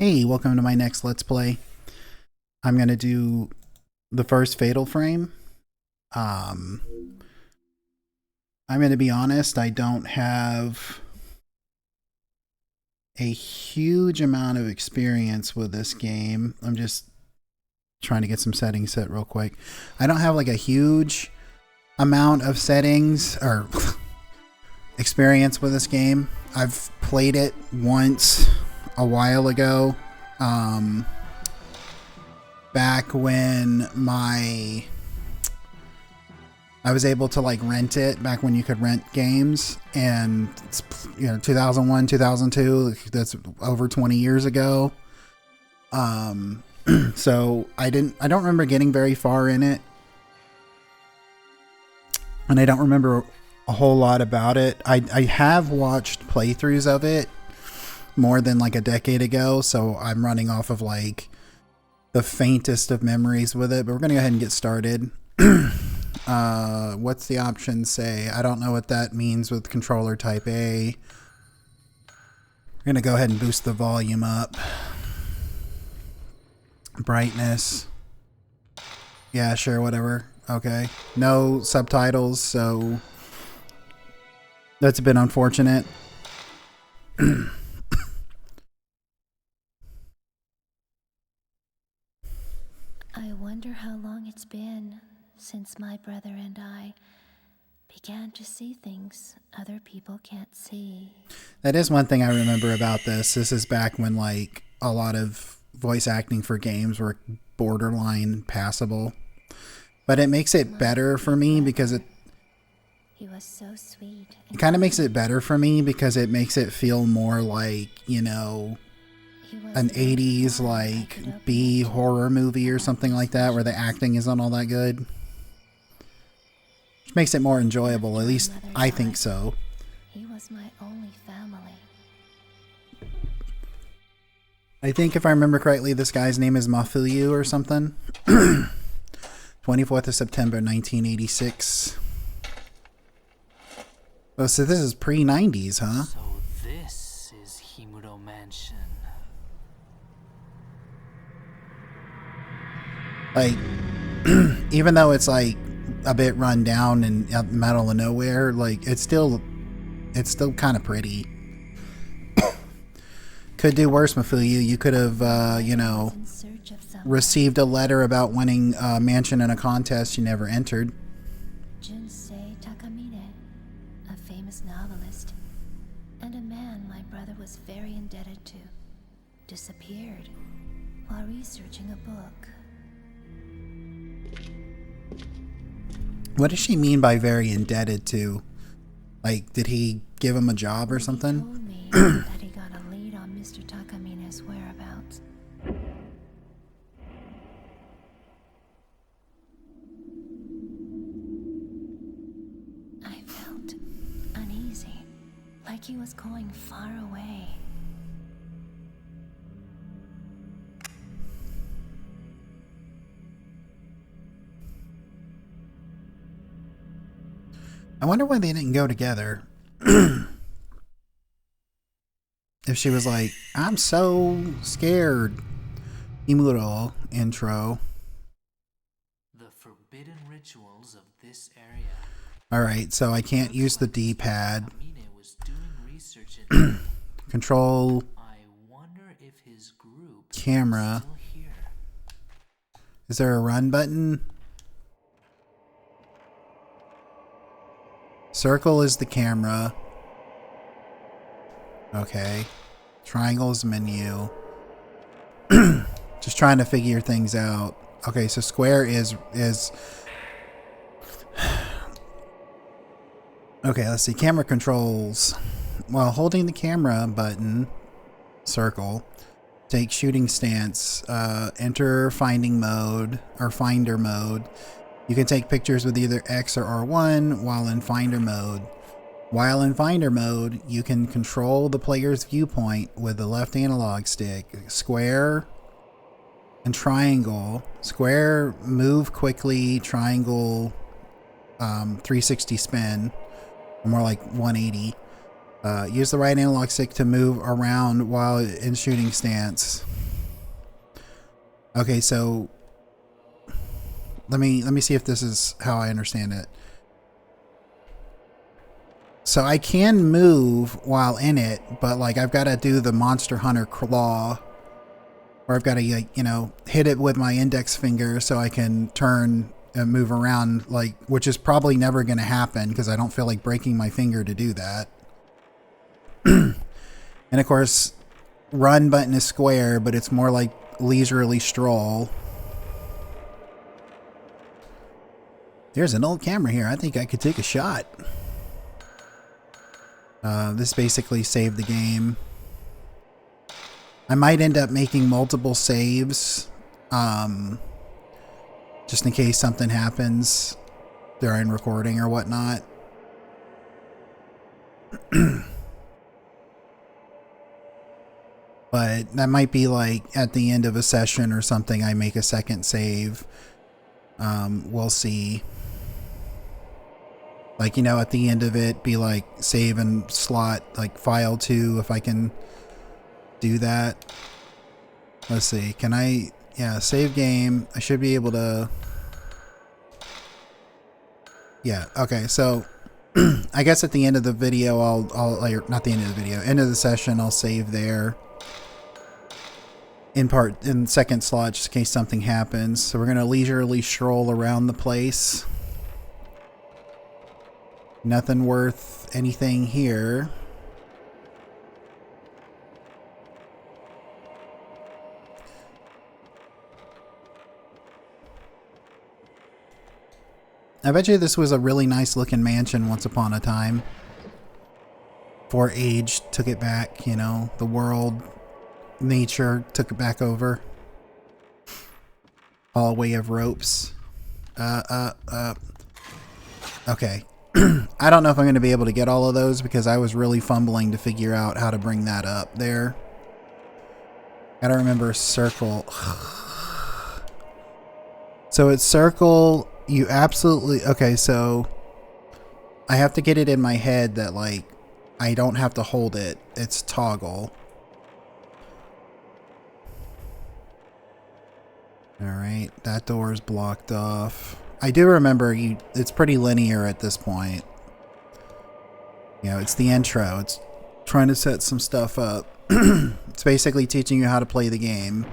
Hey, welcome to my next Let's Play. I'm going to do the first Fatal Frame. I'm going to be honest, I don't have a huge amount of experience with this game. I'm just trying to get some settings set real quick. I don't have like a huge amount of settings or experience with this game. I've played it once a while ago. Back when I was able to like rent it, back when you could rent games, and 2001, 2002, that's over 20 years ago. So I don't remember getting very far in it, and I don't remember a whole lot about it. I have watched playthroughs of it more than like a decade ago, so I'm running off of like the faintest of memories with it, but we're gonna go ahead and get started. What's the option say? I don't know what that means with controller type A. We're gonna go ahead and boost the volume up. Brightness. Yeah, sure, whatever. Okay. No subtitles, so that's a bit unfortunate. I wonder how long it's been since my brother and I began to see things other people can't see. That is one thing I remember about this. This is back when like a lot of voice acting for games were borderline passable. But it makes it better for me because He was so sweet. It kind of makes it better for me because it makes it feel more like, an 80s like B horror movie or something like that where the acting isn't all that good. Which makes it more enjoyable, at least I think so. He was my only family. I think if I remember correctly, this guy's name is Mafuyu or something. 24th of September 1986. Oh, so this is pre-90s, huh? So this is Himuro Mansion. Like, even though it's like a bit run down and out in the middle of nowhere, like it's still kind of pretty. Could do worse, Mafuyu. You could have, received a letter about winning a mansion in a contest you never entered. Junsei Takamine, a famous novelist, and a man my brother was very indebted to, disappeared while researching a book. What does she mean by very indebted to? Like, did he give him a job or something? He told me that he got a lead on Mr. Takamine's whereabouts. I felt uneasy, like he was going far away. I wonder why they didn't go together. If she was like, I'm so scared. Imuro intro. The forbidden rituals of this area. Alright, so I can't use the D-pad. Takamine was doing research in Control I wonder if his group camera. is still here. Is there a run button? Circle is the camera. Okay. Triangle is menu. Just trying to figure things out. Okay, so square is okay, let's see. Camera controls. While holding the camera button, circle, take shooting stance, enter finding mode or finder mode. You can take pictures with either X or R1 while in finder mode. While in finder mode, you can control the player's viewpoint with the left analog stick. Square and triangle. Square, move quickly. Triangle, 360 spin. Or more like 180. Use the right analog stick to move around while in shooting stance. Okay, so let me see if this is how I understand it. So I can move while in it, but like I've got to do the Monster Hunter claw, or I've got to, like, you know, hit it with my index finger so I can turn and move around, like, which is probably never going to happen because I don't feel like breaking my finger to do that. And of course, run button is square, but it's more like leisurely stroll. There's an old camera here. I think I could take a shot. This basically saved the game. I might end up making multiple saves, just in case something happens during recording or whatnot. But that might be like at the end of a session or something, I make a second save. We'll see. Like, you know, at the end of it, be like save and slot, like file 2, if I can do that. Let's see. Can I, yeah, save game. I should be able to. Yeah. Okay. So I guess at the end of the video, I'll like, not the end of the video, end of the session, I'll save there. In second slot, just in case something happens. So we're going to leisurely stroll around the place. Nothing worth anything here. I bet you this was a really nice looking mansion once upon a time. Before age took it back, you know, the world, nature took it back over. Hallway of ropes. Okay. I don't know if I'm going to be able to get all of those because I was really fumbling to figure out how to bring that up there. Gotta remember circle. So it's circle. You absolutely... Okay, so I have to get it in my head that, like, I don't have to hold it. It's toggle. Alright, that door is blocked off. I do remember it's pretty linear at this point. You know, it's the intro. It's trying to set some stuff up. It's basically teaching you how to play the game.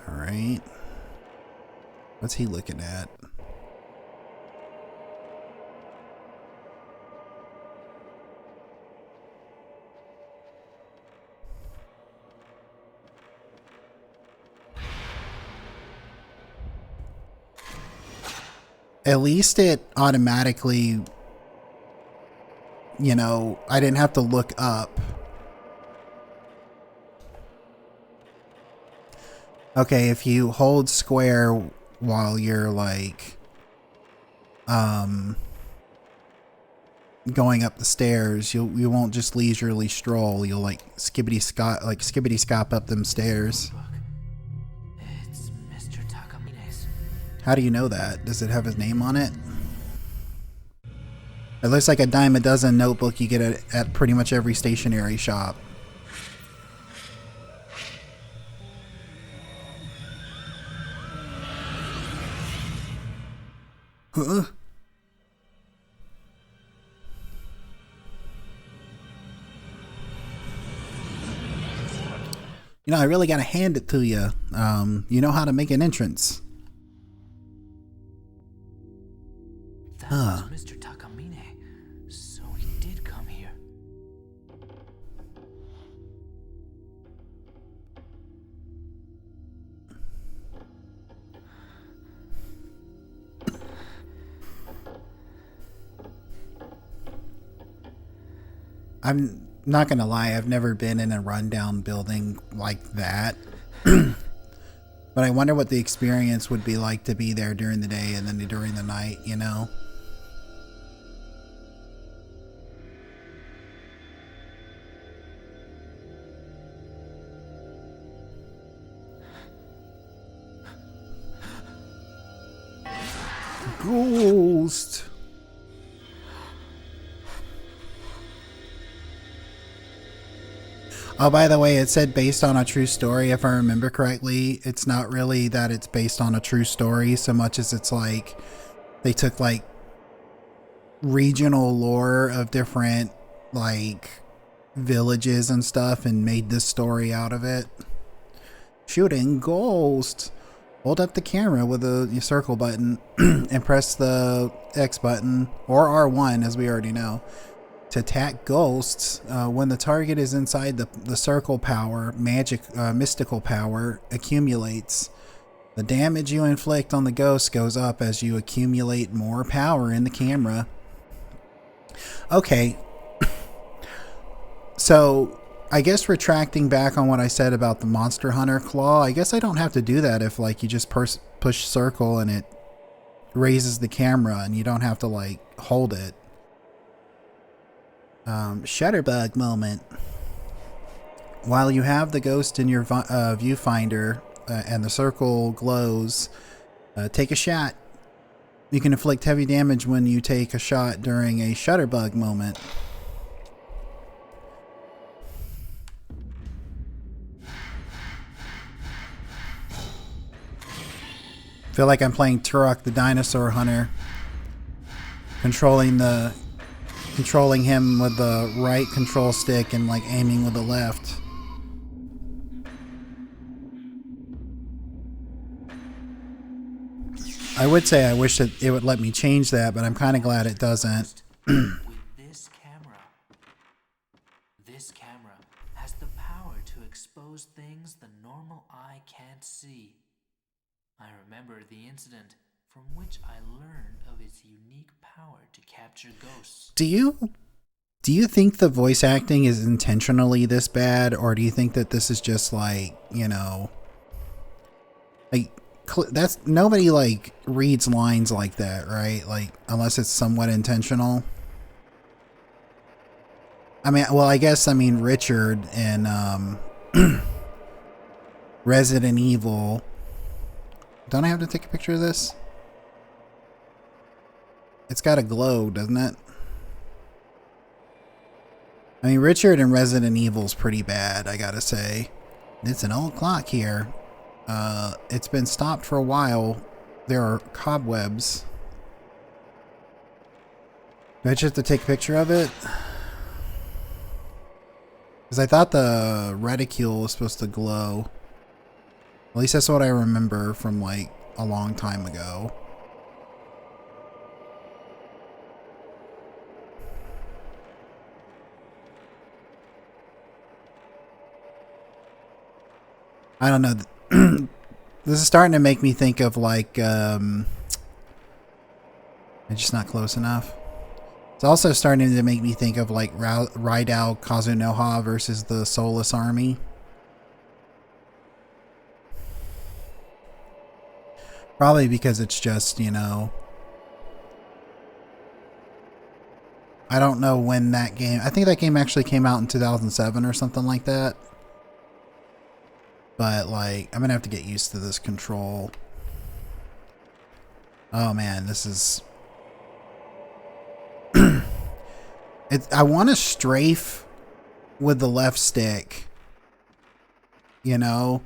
Alright. What's he looking at? At least it automatically, you know, I didn't have to look up. Okay, if you hold square while you're like going up the stairs, you won't just leisurely stroll. You'll like skibbity scop up them stairs. It's Mr. Takamine's. How do you know that? Does it have his name on it? It looks like a dime a dozen notebook you get at pretty much every stationery shop. Huh? You know, I really gotta hand it to you. You know how to make an entrance. That was Mr. Takamine. So he did come here. I'm not gonna lie, I've never been in a rundown building like that. But I wonder what the experience would be like to be there during the day and then during the night, you know? Ghost! Oh, by the way, it said based on a true story, if I remember correctly. It's not really that it's based on a true story so much as it's like they took like regional lore of different like villages and stuff and made this story out of it. Shooting ghosts. Hold up the camera with the circle button and press the X button or R1 as we already know to attack ghosts. When the target is inside the circle power, mystical power accumulates. The damage you inflict on the ghost goes up as you accumulate more power in the camera. Okay. So, I guess retracting back on what I said about the Monster Hunter claw, I guess I don't have to do that if like you just push circle and it raises the camera and you don't have to like hold it. Shutterbug moment. While you have the ghost in your viewfinder and the circle glows, take a shot. You can inflict heavy damage when you take a shot during a shutterbug moment. Feel like I'm playing Turok the Dinosaur Hunter, controlling him with the right control stick and like aiming with the left. I would say I wish that it would let me change that, but I'm kind of glad it doesn't. With this camera has the power to expose things the normal eye can't see. I remember the incident from which I learned of its unique power to capture ghosts. Do you think the voice acting is intentionally this bad, or do you think that this is just like, you know, like that's nobody like reads lines like that, right? Like unless it's somewhat intentional. I mean, well, I guess Richard in Resident Evil. Don't I have to take a picture of this? It's got a glow, doesn't it? I mean, Richard in Resident Evil's pretty bad, I gotta say. It's an old clock here. It's been stopped for a while. There are cobwebs. Do I just have to take a picture of it? Because I thought the reticule was supposed to glow. At least that's what I remember from like a long time ago. I don't know. This is starting to make me think of like, it's just not close enough. It's also starting to make me think of like Raidao Kazunoha versus the Soulless Army. Probably because it's just, you know, I don't know when that game, I think that game actually came out in 2007 or something like that. But like, I'm gonna have to get used to this control. Oh man, this is I want to strafe with the left stick, you know,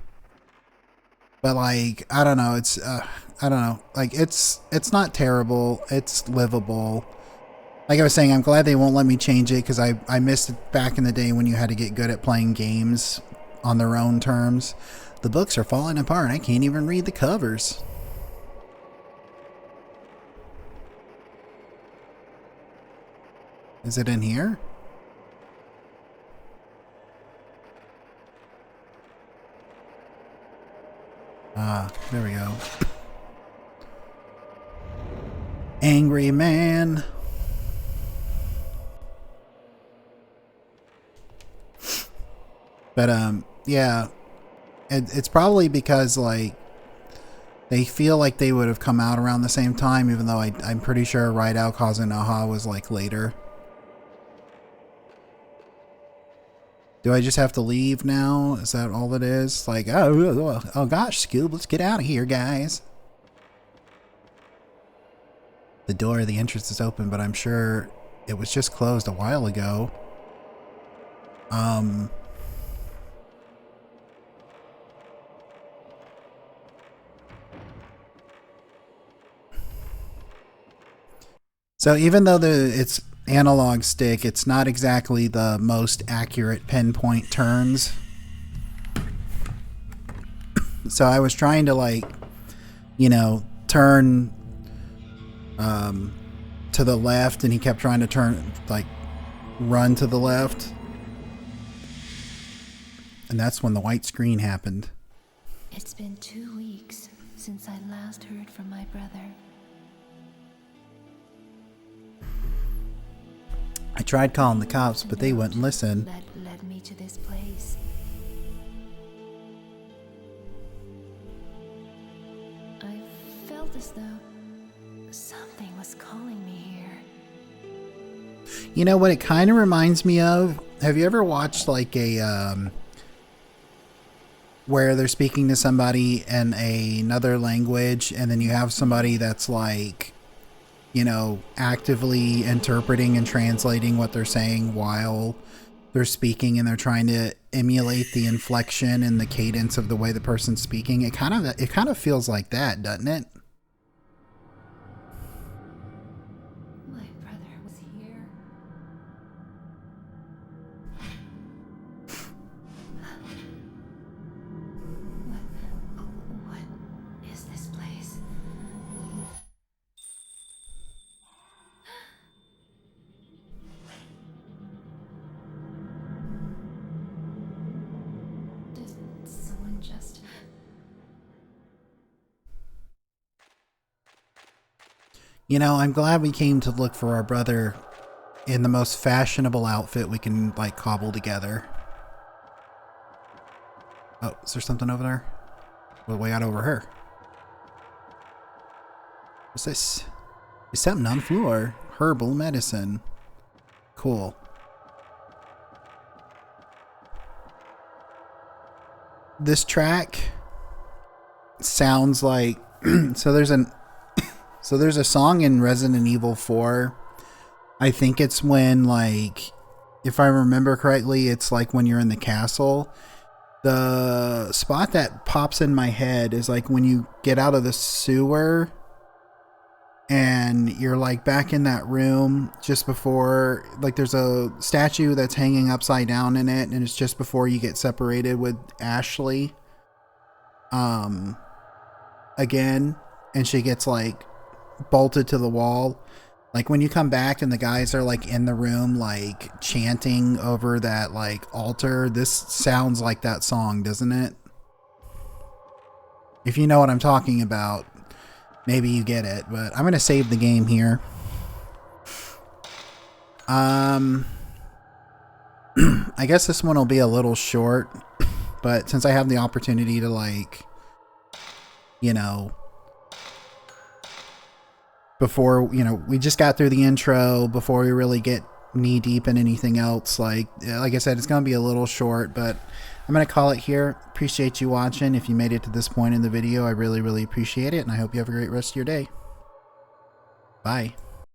but like, I don't know. It's, I don't know. Like it's not terrible. It's livable. Like I was saying, I'm glad they won't let me change it because I missed it back in the day when you had to get good at playing games on their own terms. The books are falling apart. I can't even read the covers. Is it in here? Ah, there we go. Angry man. But yeah, it's probably because like they feel like they would have come out around the same time, even though I'm pretty sure Raidao Kazunoha was like later. Do I just have to leave now? Is that all it is? Like, oh gosh, Scoob, let's get out of here, guys. The door of the entrance is open, but I'm sure it was just closed a while ago. So even though it's analog stick, it's not exactly the most accurate pinpoint turns. So I was trying to, like, you know, turn to the left, and he kept trying to turn, like, run to the left. And that's when the white screen happened. It's been 2 weeks since I last heard from my brother. I tried calling the cops, but they wouldn't listen. That led me to this place. I felt as though something was calling me here. You know what it kind of reminds me of? Have you ever watched, like, a where they're speaking to somebody in another language, and then you have somebody that's, like, you know, actively interpreting and translating what they're saying while they're speaking, and they're trying to emulate the inflection and the cadence of the way the person's speaking? It kind of feels like that, doesn't it? My brother was here. What is this place? Did someone just... You know, I'm glad we came to look for our brother in the most fashionable outfit we can, like, cobble together. Oh, is there something over there? What we got over her? What's this? There's something on the floor. Herbal medicine. Cool. This track sounds like so there's a song in Resident Evil 4. I think it's when, like, if I remember correctly, it's like when you're in the castle. The spot that pops in my head is like when you get out of the sewer and you're, like, back in that room just before, like, there's a statue that's hanging upside down in it, and it's just before you get separated with Ashley again, and she gets, like, bolted to the wall. Like, when you come back and the guys are, like, in the room, like, chanting over that, like, altar, this sounds like that song, doesn't it? If you know what I'm talking about, maybe you get it, but I'm going to save the game here. I guess this one will be a little short, but since I have the opportunity to, like, you know, before, you know, we just got through the intro, before we really get knee deep in anything else, like I said, it's going to be a little short, but I'm going to call it here. Appreciate you watching. If you made it to this point in the video, I really, really appreciate it, and I hope you have a great rest of your day. Bye.